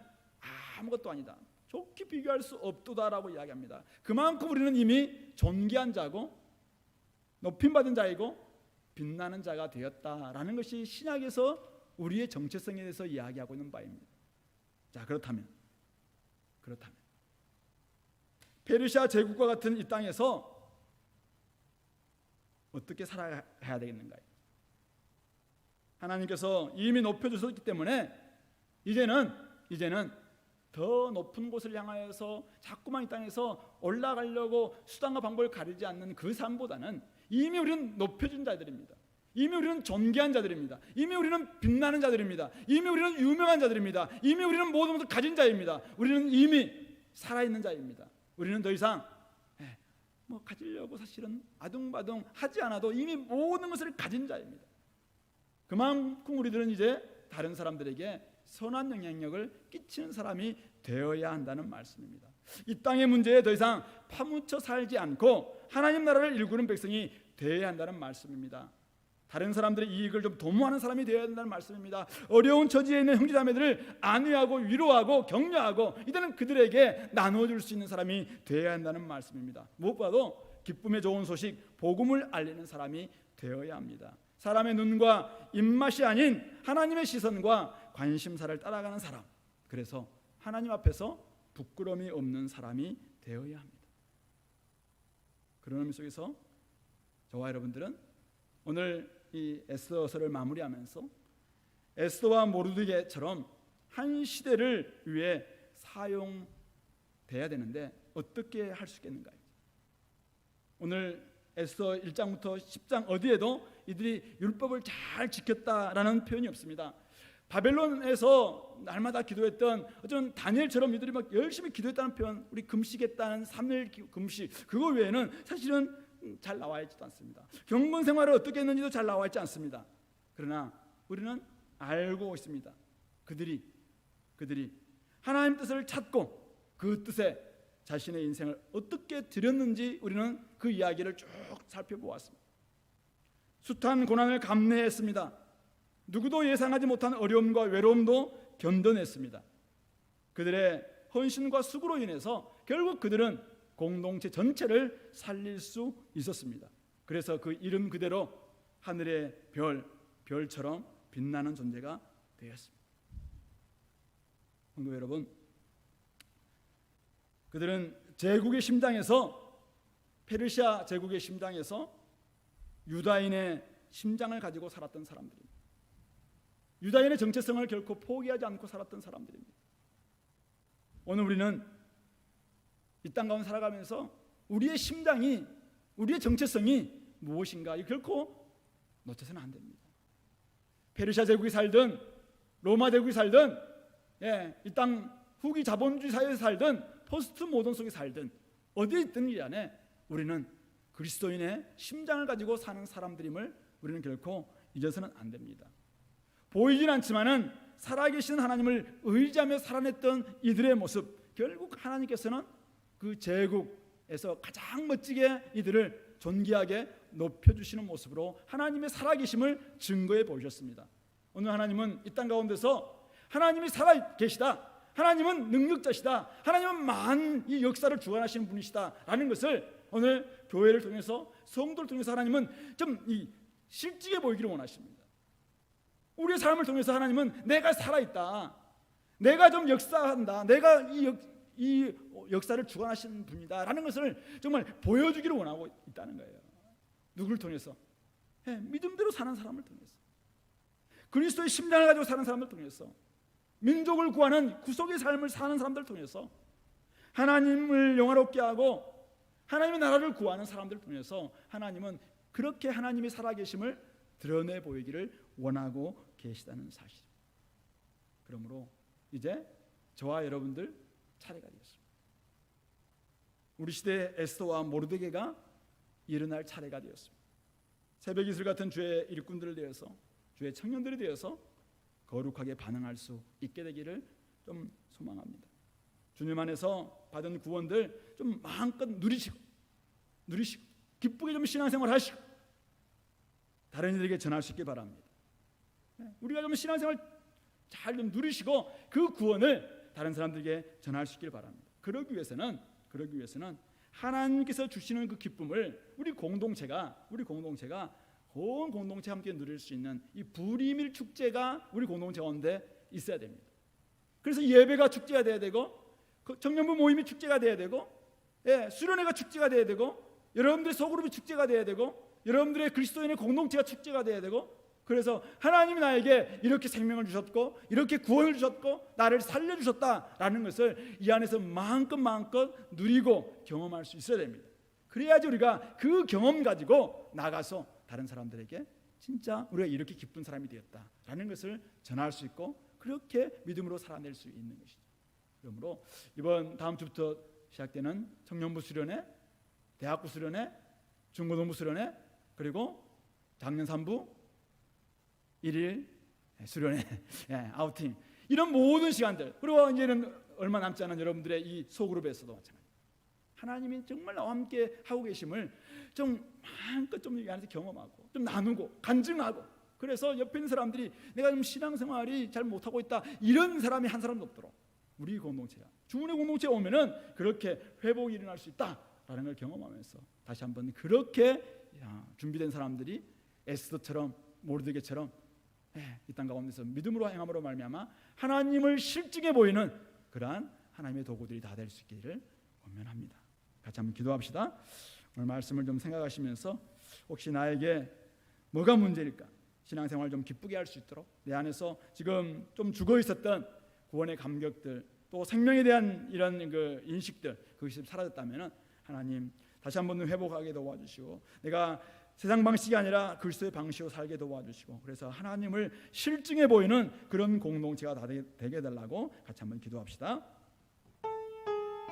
A: 아무것도 아니다, 좋게 비교할 수 없도다라고 이야기합니다. 그만큼 우리는 이미 존귀한 자고 높임받은 자이고 빛나는 자가 되었다라는 것이 신약에서 우리의 정체성에 대해서 이야기하고 있는 바입니다. 자, 그렇다면 페르시아 제국과 같은 이 땅에서 어떻게 살아가야 되겠는가요? 하나님께서 이미 높여주셨기 때문에 이제는 더 높은 곳을 향하여서 자꾸만 이 땅에서 올라가려고 수단과 방법을 가리지 않는 그 삶보다는 이미 우리는 높여준 자들입니다. 이미 우리는 존귀한 자들입니다. 이미 우리는 빛나는 자들입니다. 이미 우리는 유명한 자들입니다. 이미 우리는 모든 것을 가진 자입니다. 우리는 이미 살아있는 자입니다. 우리는 더 이상 가지려고 사실은 아둥바둥 하지 않아도 이미 모든 것을 가진 자입니다. 그만큼 우리들은 이제 다른 사람들에게 선한 영향력을 끼치는 사람이 되어야 한다는 말씀입니다. 이 땅의 문제에 더 이상 파묻혀 살지 않고 하나님 나라를 일구는 백성이 되어야 한다는 말씀입니다. 다른 사람들의 이익을 좀 도모하는 사람이 되어야 한다는 말씀입니다. 어려운 처지에 있는 형제자매들을 안위하고 위로하고 격려하고 이제는 그들에게 나눠줄 수 있는 사람이 되어야 한다는 말씀입니다. 무엇보다도 기쁨의 좋은 소식, 복음을 알리는 사람이 되어야 합니다. 사람의 눈과 입맛이 아닌 하나님의 시선과 관심사를 따라가는 사람, 그래서 하나님 앞에서 부끄러움이 없는 사람이 되어야 합니다. 그런 의미 속에서 저와 여러분들은 오늘 이 에스더서를 마무리하면서 에스더와 모르드게처럼 한 시대를 위해 사용돼야 되는데 어떻게 할 수 있겠는가요? 오늘 에스더 1장부터 10장 어디에도 이들이 율법을 잘 지켰다라는 표현이 없습니다. 바벨론에서 날마다 기도했던 어쩌면 다니엘처럼 이들이 막 열심히 기도했다는 표현, 우리 금식했다는 3일 금식, 그거 외에는 사실은 잘 나와 있지도 않습니다. 경건 생활을 어떻게 했는지도 잘 나와 있지 않습니다. 그러나 우리는 알고 있습니다. 그들이 하나님 뜻을 찾고 그 뜻에 자신의 인생을 어떻게 드렸는지 우리는 그 이야기를 쭉 살펴보았습니다. 숱한 고난을 감내했습니다. 누구도 예상하지 못한 어려움과 외로움도 견뎌냈습니다. 그들의 헌신과 수고로 인해서 결국 그들은 공동체 전체를 살릴 수 있었습니다. 그래서 그 이름 그대로 하늘의 별처럼 빛나는 존재가 되었습니다. 성도 여러분, 그들은 제국의 심장에서, 페르시아 제국의 심장에서 유다인의 심장을 가지고 살았던 사람들입니다. 유다인의 정체성을 결코 포기하지 않고 살았던 사람들입니다. 오늘 우리는 이 땅 가운데 살아가면서 우리의 심장이, 우리의 정체성이 무엇인가, 이 결코 놓쳐서는 안 됩니다. 페르시아 제국이 살든 로마 제국이 살든, 이 땅 후기 자본주의 사회에 살든 포스트 모던 속에 살든 어디에 있든 이 안에 우리는 그리스도인의 심장을 가지고 사는 사람들임을 우리는 결코 잊어서는 안 됩니다. 보이진 않지만은 살아계신 하나님을 의지하며 살아냈던 이들의 모습, 결국 하나님께서는 그 제국에서 가장 멋지게 이들을 존귀하게 높여주시는 모습으로 하나님의 살아계심을 증거해 보셨습니다. 오늘 하나님은 이 땅 가운데서 하나님이 살아계시다, 하나님은 능력자시다, 하나님은 많은 이 역사를 주관하시는 분이시다 라는 것을 오늘 교회를 통해서, 성도를 통해서 하나님은 좀 실직해 보이기를 원하십니다. 우리의 삶을 통해서 하나님은 내가 살아있다, 내가 좀 역사한다, 내가 이 역사를 주관하시는 분이다 라는 것을 정말 보여주기를 원하고 있다는 거예요. 누구를 통해서? 믿음대로 사는 사람을 통해서, 그리스도의 심장을 가지고 사는 사람을 통해서, 민족을 구하는 구속의 삶을 사는 사람들을 통해서, 하나님을 영화롭게 하고 하나님의 나라를 구하는 사람들을 통해서 하나님은 그렇게 하나님의 살아계심을 드러내 보이기를 원하고 계시다는 사실. 그러므로 이제 저와 여러분들 차례가 되었습니다. 우리 시대의 에스더와 모르드게가 일어날 차례가 되었습니다. 새벽 이슬 같은 주의 일꾼들을 되어서, 주의 청년들이 되어서 거룩하게 반응할 수 있게 되기를 좀 소망합니다. 주님 안에서 받은 구원들 좀 마음껏 누리시고 기쁘게 좀 신앙생활 하시고 다른 이들에게 전할 수 있길 바랍니다. 우리가 좀 신앙생활 잘 좀 누리시고 그 구원을 다른 사람들에게 전할 수 있길 바랍니다. 그러기 위해서는 하나님께서 주시는 그 기쁨을 우리 공동체가 온 공동체 함께 누릴 수 있는 이 불임일 축제가 우리 공동체 가운데 있어야 됩니다. 그래서 예배가 축제가 돼야 되고, 청년부 모임이 축제가 돼야 되고, 수련회가 축제가 돼야 되고, 여러분들의 소그룹이 축제가 돼야 되고, 여러분들의 그리스도인의 공동체가 축제가 돼야 되고, 그래서 하나님이 나에게 이렇게 생명을 주셨고 이렇게 구원을 주셨고 나를 살려주셨다라는 것을 이 안에서 마음껏 누리고 경험할 수 있어야 됩니다. 그래야지 우리가 그 경험 가지고 나가서 다른 사람들에게 진짜 우리가 이렇게 기쁜 사람이 되었다라는 것을 전할 수 있고 그렇게 믿음으로 살아낼 수 있는 것이죠. 그러므로 다음 주부터 시작되는 청년부 수련회, 대학부 수련회, 중고등부 수련회, 그리고 작년 3부 1일 수련회, 아우팅, 이런 모든 시간들, 그리고 이제는 얼마 남지 않은 여러분들의 이 소그룹에서도 마찬가지. 하나님이 정말 나와 함께 하고 계심을 좀 마음껏 좀 이 안에서 경험하고 좀 나누고 간증하고, 그래서 옆에 있는 사람들이 내가 좀 신앙생활이 잘 못하고 있다 이런 사람이 한 사람도 없도록 우리 공동체야, 주문의 공동체에 오면은 그렇게 회복이 일어날 수 있다라는 걸 경험하면서 다시 한번 그렇게 준비된 사람들이 에스더처럼 모르드게처럼 이 땅 가운데서 믿음으로 행함으로 말미암아 하나님을 실증해 보이는 그러한 하나님의 도구들이 다 될 수 있기를 권면합니다. 같이 한번 기도합시다. 오늘 말씀을 좀 생각하시면서 혹시 나에게 뭐가 문제일까, 신앙생활 좀 기쁘게 할 수 있도록 내 안에서 지금 좀 죽어 있었던 구원의 감격들, 또 생명에 대한 이런 그 인식들, 그것이 사라졌다면 하나님 다시 한번 회복하게 도와주시고 내가 세상 방식이 아니라 그리스도의 방식으로 살게 도와주시고, 그래서 하나님을 실증해 보이는 그런 공동체가 다 되게 해달라고 같이 한번 기도합시다.